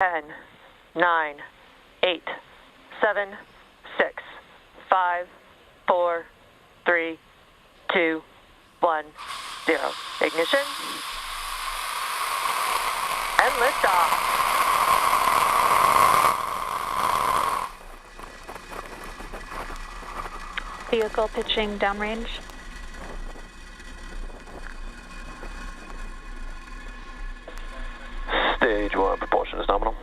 10, 9, 8, 7, 6, 5, 4, 3, 2, 1, 0. Ignition. And liftoff. Vehicle pitching downrange. Stage 1 propulsion is nominal.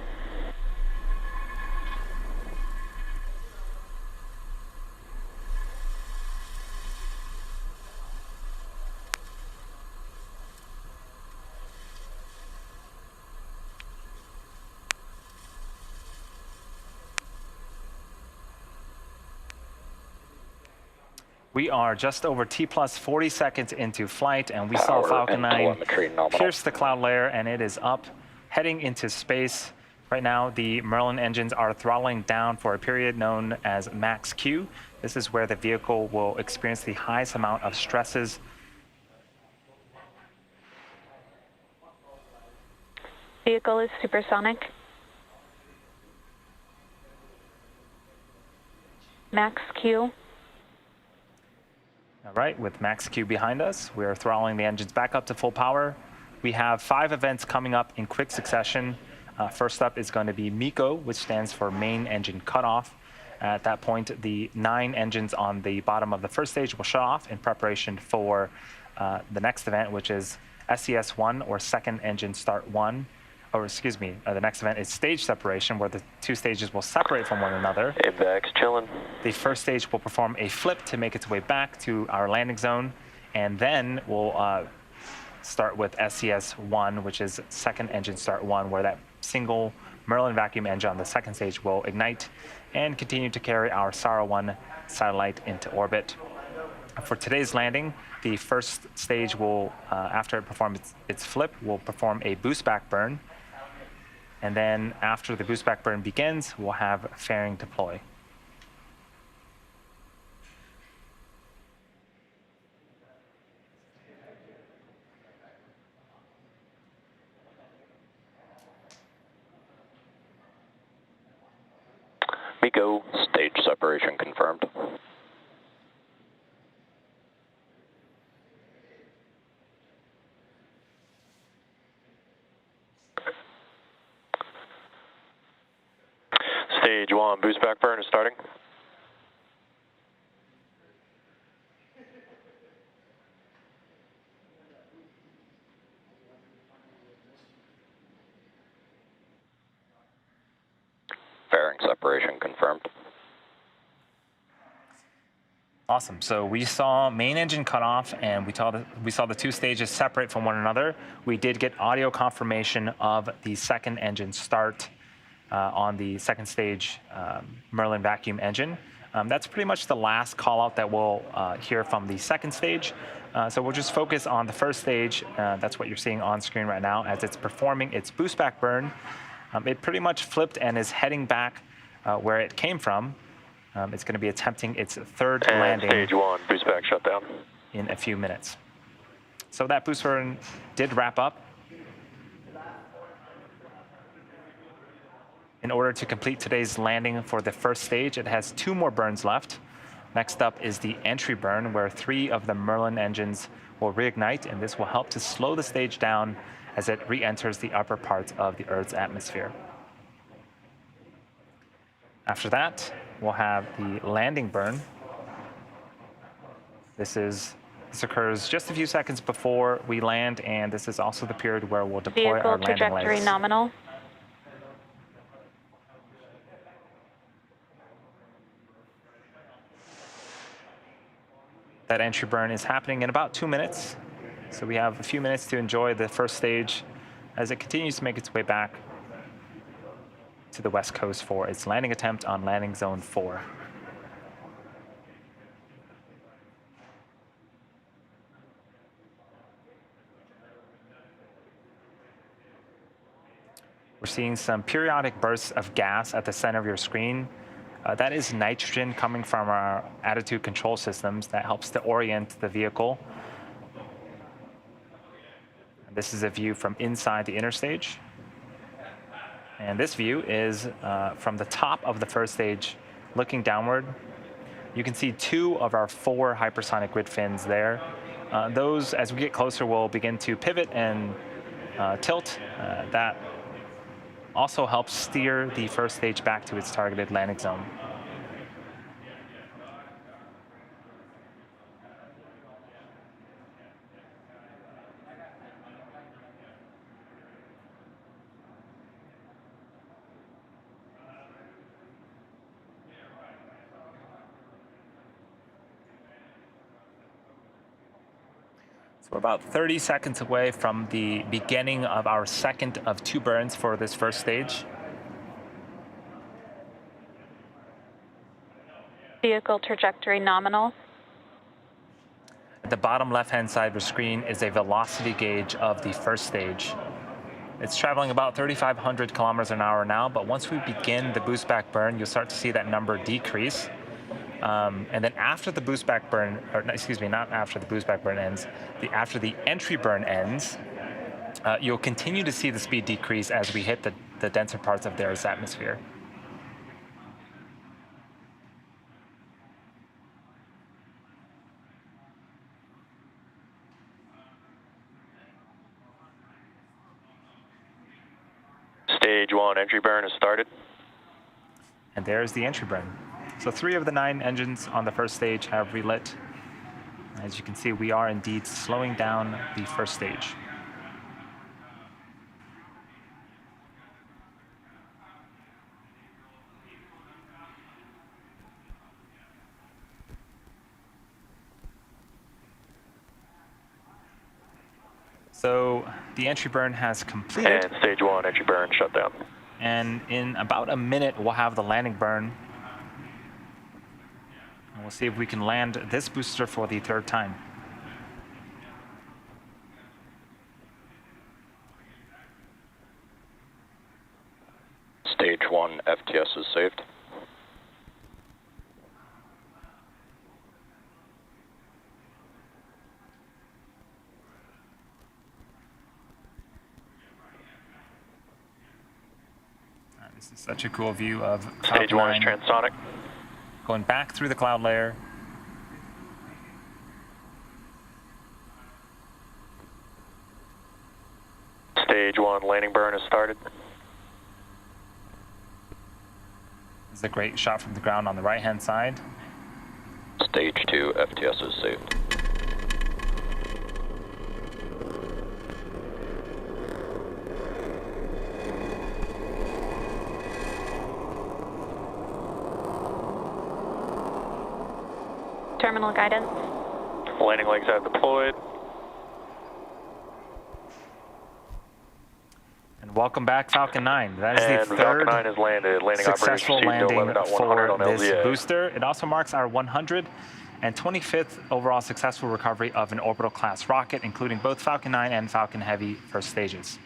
We are just over T plus 40 seconds into flight, and we saw Falcon 9 pierce the cloud layer, and it is up, heading into space. Right now, the Merlin engines are throttling down for a period known as max Q. This is where the vehicle will experience the highest amount of stresses. Vehicle is supersonic. Max Q. All right, with max Q behind us, we are throttling the engines back up to full power. We have 5 events coming up in quick succession. First up is going to be MECO, which stands for main engine cutoff. At that point, the 9 engines on the bottom of the first stage will shut off in preparation for the next event, which is SES1, or second engine start 1. Or excuse me, the next event is stage separation, where the 2 stages will separate from one another. AVAC's chilling. The first stage will perform a flip to make its way back to our landing zone, and then we'll start with SES1, which is second engine start 1, where that single Merlin vacuum engine on the second stage will ignite and continue to carry our SARA-1 satellite into orbit. For today's landing, the first stage will, after it performs its flip, will perform a boost back burn. And then after the boost back burn begins, we'll have fairing deploy. MECO, stage separation confirmed. Stage 1 boost back burn is starting. Fairing separation confirmed. Awesome. So we saw main engine cut off, and we saw the 2 stages separate from one another. We did get audio confirmation of the second engine start on the second stage Merlin vacuum engine. That's pretty much the last call out that we'll hear from the second stage. So we'll just focus on the first stage. That's what you're seeing on screen right now as it's performing its boost back burn. It pretty much flipped and is heading back where it came from. It's going to be attempting its third landing. Stage 1 boost back shutdown in a few minutes. So that boost burn did wrap up. In order to complete today's landing for the first stage, it has 2 more burns left. Next up is the entry burn, where 3 of the Merlin engines will reignite, and this will help to slow the stage down as it re-enters the upper parts of the Earth's atmosphere. After that, we'll have the landing burn. This occurs just a few seconds before we land, and this is also the period where we'll deploy Vehicle our landing trajectory legs. nominal. That entry burn is happening in about 2 minutes. So we have a few minutes to enjoy the first stage as it continues to make its way back to the West Coast for its landing attempt on landing zone 4. We're seeing some periodic bursts of gas at the center of your screen. That is nitrogen coming from our attitude control systems that helps to orient the vehicle. This is a view from inside the interstage. And this view is from the top of the first stage, looking downward. You can see 2 of our 4 hypersonic grid fins there. Those, as we get closer, will begin to pivot and tilt. That also helps steer the first stage back to its targeted landing zone. So we're about 30 seconds away from the beginning of our second of 2 burns for this first stage. Vehicle trajectory nominal. At the bottom left-hand side of the screen is a velocity gauge of the first stage. It's traveling about 3,500 kilometers an hour now, but once we begin the boost back burn, you'll start to see that number decrease. And then after the boost back burn, or excuse me, not after the boost back burn ends, after the entry burn ends, you'll continue to see the speed decrease as we hit the denser parts of the Earth's atmosphere. Stage 1 entry burn has started. And there's the entry burn. So 3 of the 9 engines on the first stage have relit. As you can see, we are indeed slowing down the first stage. So the entry burn has completed. And stage 1 entry burn shut down. And in about a minute, we'll have the landing burn. And we'll see if we can land this booster for the 3rd time. Stage 1 FTS is saved. This is such a cool view of Stage Falcon 1 is 9 transonic. going back through the cloud layer. Stage 1 landing burn has started. This is a great shot from the ground on the right-hand side. Stage 2 FTS is saved. Terminal guidance. Landing legs have deployed. And welcome back, Falcon 9. That is And the Falcon 3rd 9 has landed. Landing successful operations landing received for 11.100 on this LZA. booster. It also marks our 125th overall successful recovery of an orbital class rocket, including both Falcon 9 and Falcon Heavy first stages.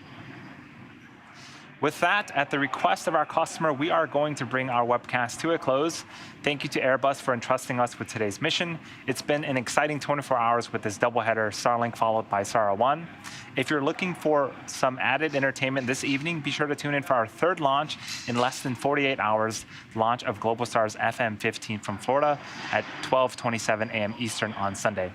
With that, at the request of our customer, we are going to bring our webcast to a close. Thank you to Airbus for entrusting us with today's mission. It's been an exciting 24 hours with this doubleheader, Starlink followed by Sara 1. If you're looking for some added entertainment this evening, be sure to tune in for our 3rd launch in less than 48 hours, launch of Globalstar's FM-15 from Florida at 12:27 a.m. Eastern on Sunday.